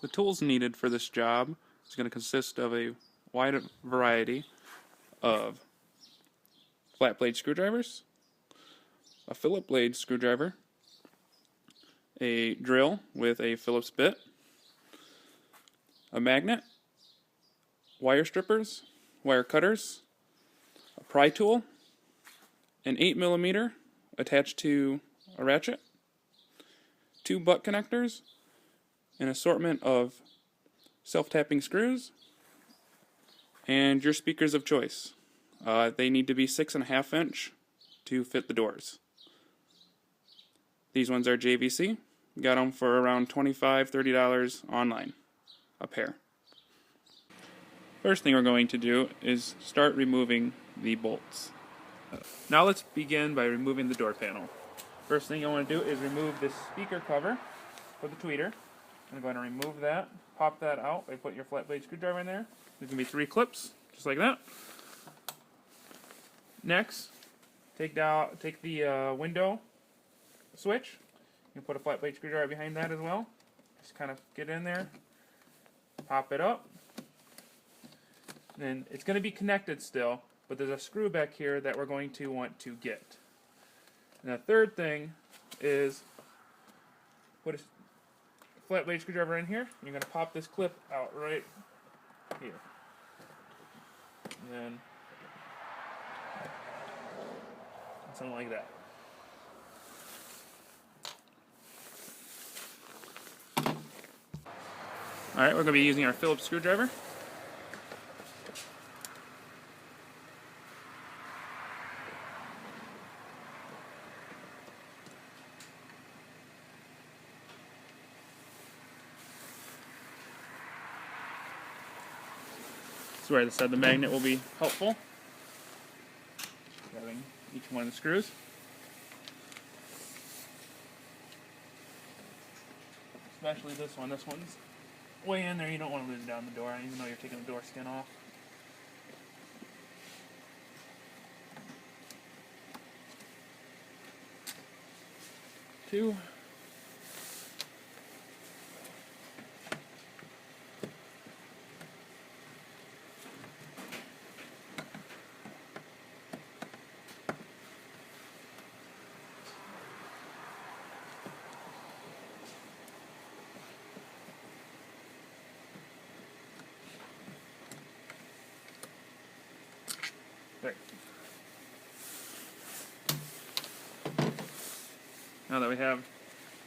The tools needed for this job is going to consist of a wide variety of flat blade screwdrivers, a Phillips blade screwdriver, a drill with a Phillips bit, a magnet, wire strippers, wire cutters, a pry tool, an 8mm attached to a ratchet, 2 butt connectors, an assortment of self-tapping screws, and your speakers of choice. They need to be 6.5 inch to fit the doors. These ones are JVC. Got them for around $25, $30 online, a pair. First thing we're going to do is start removing the bolts. Now let's begin by removing the door panel. First thing I want to do is remove this speaker cover for the tweeter. I'm going to remove that, pop that out by putting your flat blade screwdriver in there. There's going to be 3 clips, just like that. Next, take the window switch. You can put a flat blade screwdriver behind that as well. Just kind of get in there, pop it up. Then it's going to be connected still, but there's a screw back here that we're going to want to get. And the third thing is put a flat blade screwdriver in here. You're going to pop this clip out right here. And then something like that. Alright, we're going to be using our Phillips screwdriver. This is where I said the magnet will be helpful. Grabbing each one of the screws. Especially this one. This one's way in there. You don't want to lose it down the door, even though you're taking the door skin off. Two. There. Now that we have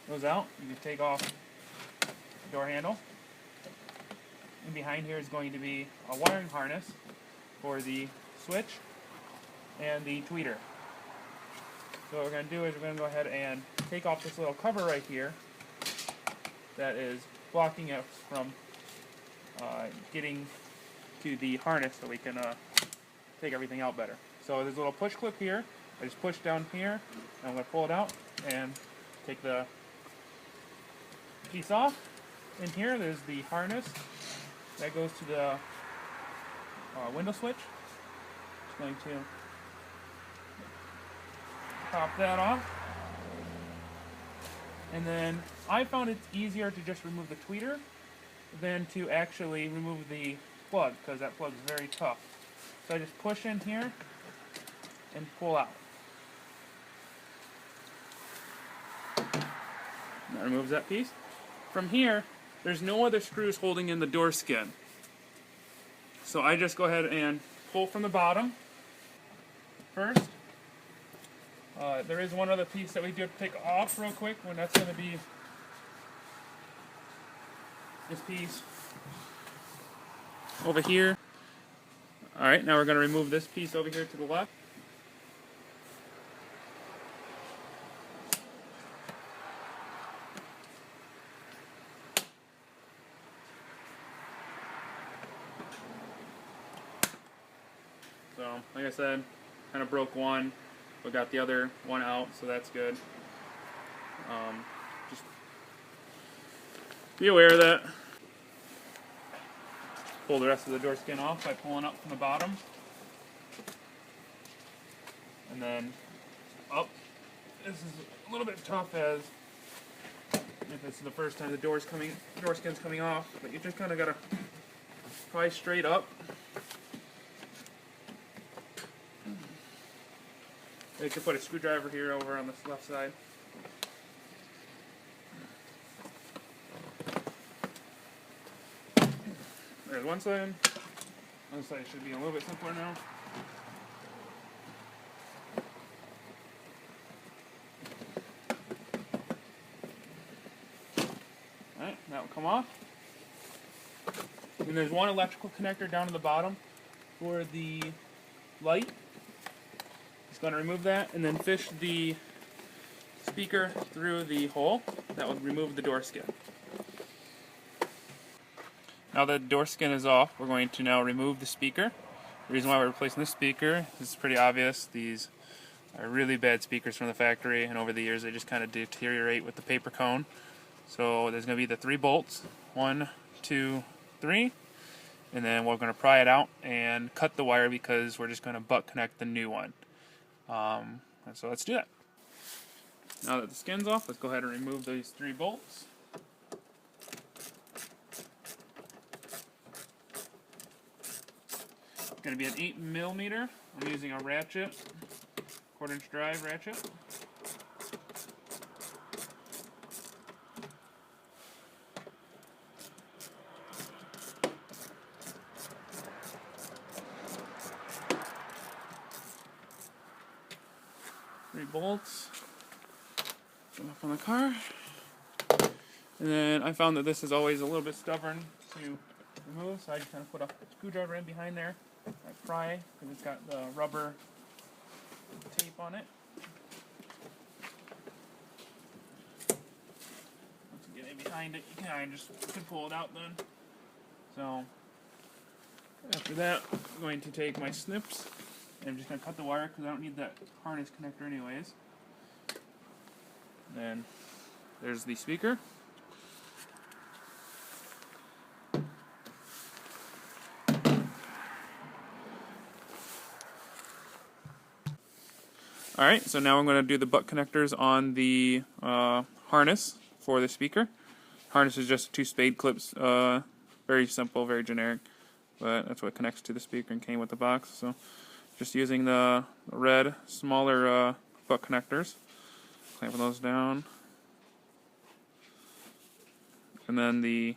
those out, you can take off the door handle. And behind here is going to be a wiring harness for the switch and the tweeter. So what we're going to do is we're going to go ahead and take off this little cover right here that is blocking us from getting to the harness so we can take everything out better. So there's a little push clip here. I just push down here, and I'm going to pull it out and take the piece off. In here, there's the harness that goes to the window switch. Just going to pop that off. And then I found it's easier to just remove the tweeter than to actually remove the plug, because that plug is very tough. So I just push in here and pull out. That removes that piece. From here, there's no other screws holding in the door skin. So I just go ahead and pull from the bottom first. There is one other piece that we do have to take off real quick, when that's going to be this piece over here. Alright, now we're going to remove this piece over here to the left. So, like I said, kind of broke one, but got the other one out, so that's good. Just be aware of that. Pull the rest of the door skin off by pulling up from the bottom. And then up. This is a little bit tough as if it's the first time the door skin's coming off, but you just kind of gotta pry straight up. You can put a screwdriver here over on this left side. There's one side. Other side should be a little bit simpler now. Alright, that will come off. And there's one electrical connector down at the bottom for the light. Just going to remove that and then fish the speaker through the hole. That will remove the door skin. Now that the door skin is off, we're going to now remove the speaker. The reason why we're replacing this speaker is pretty obvious. These are really bad speakers from the factory, and over the years they just kind of deteriorate with the paper cone. So there's going to be the 3 bolts, 1, 2, 3, and then we're going to pry it out and cut the wire because we're just going to butt connect the new one. So let's do that. Now that the skin's off, let's go ahead and remove these 3 bolts. It's going to be an 8mm. I'm using a ratchet, 1/4" drive ratchet. Three bolts. Go up on the car. And then I found that this is always a little bit stubborn to remove, so I just kind of put a screwdriver in behind there. I pry because it's got the rubber tape on it. Once you get in behind it, you kind of just can pull it out then. So after that, I'm going to take my snips and I'm just going to cut the wire because I don't need that harness connector anyways. Then there's the speaker. Alright, so now I'm going to do the butt connectors on the harness for the speaker. Harness is just 2 spade clips, very simple, very generic, but that's what connects to the speaker and came with the box. So just using the red, smaller butt connectors, clamping those down. And then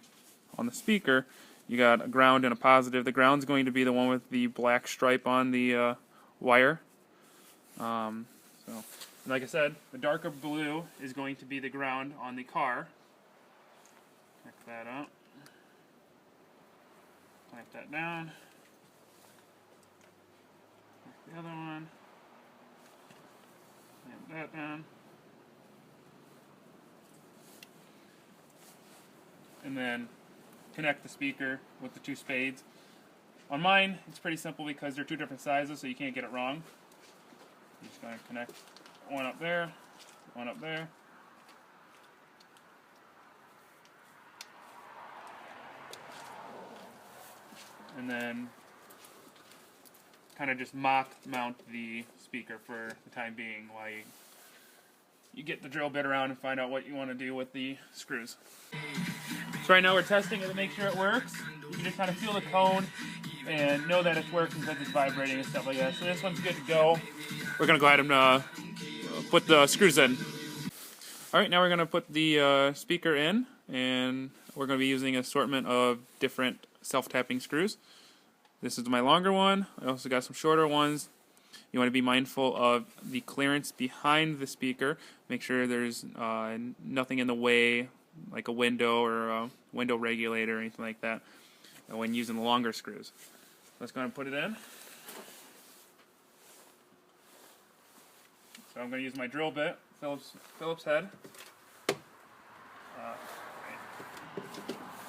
on the speaker, you got a ground and a positive. The ground's going to be the one with the black stripe on the wire. So, like I said, the darker blue is going to be the ground on the car. Connect that up. Clamp that down. Connect the other one. Clamp that down. And then connect the speaker with the 2 spades. On mine, it's pretty simple because they're 2 different sizes, so you can't get it wrong. I'm just going to connect one up there, one up there. And then kind of just mock mount the speaker for the time being while you get the drill bit around and find out what you want to do with the screws. So right now we're testing it to make sure it works. You can just kind of feel the cone and know that it's working because it's vibrating and stuff like that. So this one's good to go. We're going to go ahead and put the screws in. Alright, now we're going to put the speaker in, and we're going to be using an assortment of different self-tapping screws. This is my longer one. I also got some shorter ones. You want to be mindful of the clearance behind the speaker. Make sure there's nothing in the way, like a window or a window regulator or anything like that, when using the longer screws. Let's go ahead and put it in. So I'm going to use my drill bit, Phillips head.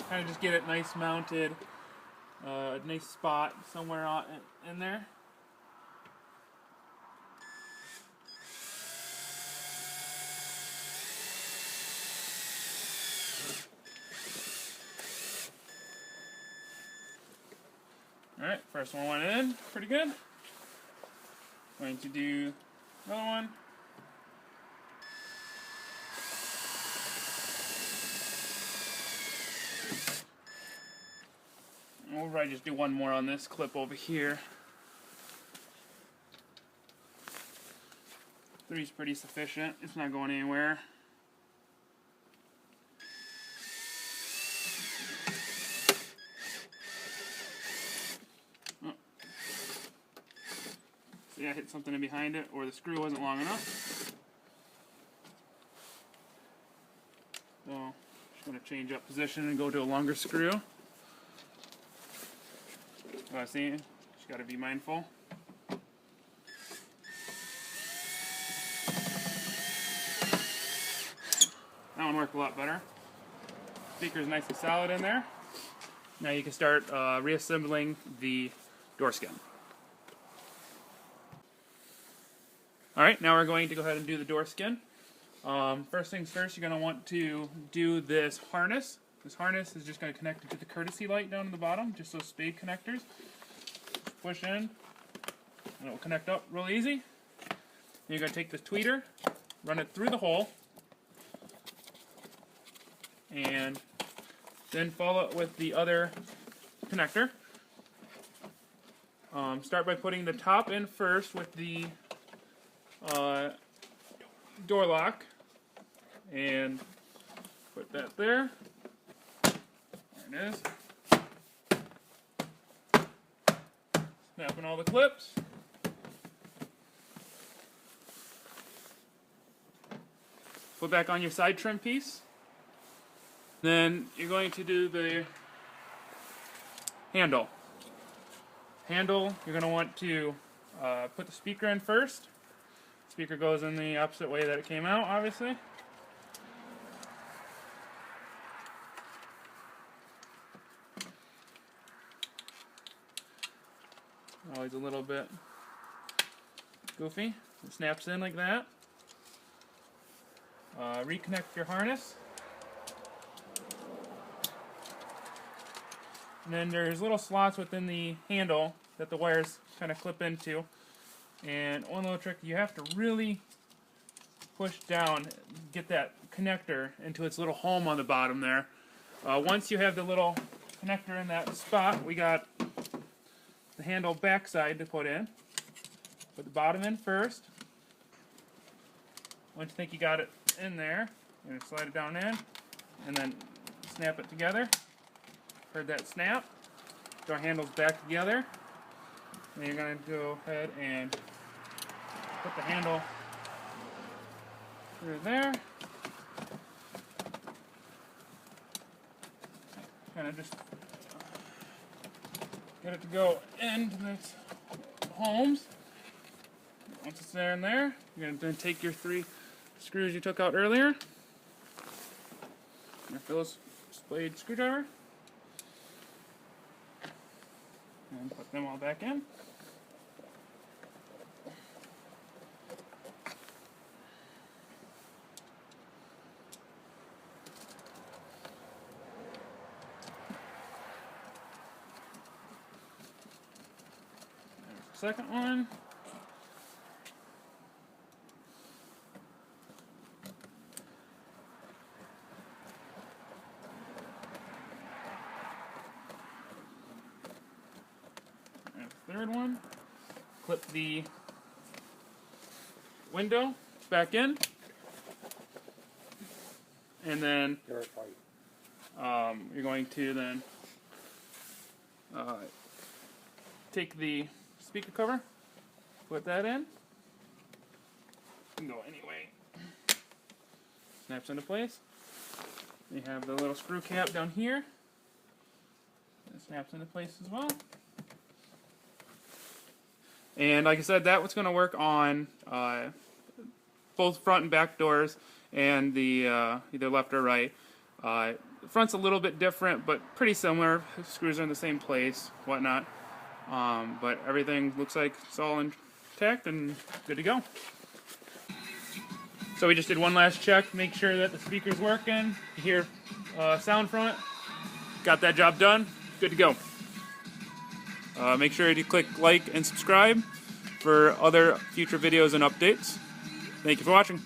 Kind of just get it nice mounted, nice spot somewhere in there. Alright, first one went in, pretty good. Going to do another one. probably just do one more on this clip over here. 3's pretty sufficient. It's not going anywhere. Oh. See, I hit something in behind it, or the screw wasn't long enough. So, just going to change up position and go to a longer screw. See, just got to be mindful. That one worked a lot better. Speaker's nicely solid in there. Now you can start reassembling the door skin. Alright, now we're going to go ahead and do the door skin. First things first, you're going to want to do this harness. This harness is just going to connect it to the courtesy light down at the bottom, just those spade connectors. Push in, and it will connect up real easy. Then you're going to take this tweeter, run it through the hole, and then follow it with the other connector. Start by putting the top in first with the door lock, and put that there. There it is. Snapping all the clips. Put back on your side trim piece. Then you're going to do the handle. Handle, you're going to want to put the speaker in first. Speaker goes in the opposite way that it came out, obviously. Always a little bit goofy. It snaps in like that. Reconnect your harness. And then there's little slots within the handle that the wires kind of clip into. And one little trick, you have to really push down, get that connector into its little home on the bottom there. Once you have the little connector in that spot, we got the handle backside to put in. Put the bottom in first. Once you think you got it in there, you're going to slide it down in, and then snap it together. Heard that snap? Door handle's back together. Then you're going to go ahead and put the handle through there. Kind of just get it to go into its homes. Once it's there and there, you're going to then take your 3 screws you took out earlier. Your Phillips blade screwdriver. And put them all back in. There's the second one. Third one, clip the window back in, and then you're going to then take the speaker cover, put that in, can go anyway, snaps into place. You have the little screw cap down here, it snaps into place as well. And like I said, that was going to work on both front and back doors, and the either left or right. The front's a little bit different, but pretty similar. Screws are in the same place, whatnot. But everything looks like it's all intact and good to go. So we just did one last check, make sure that the speaker's working. You hear sound from it. Got that job done. Good to go. Make sure to click like and subscribe for other future videos and updates. Thank you for watching.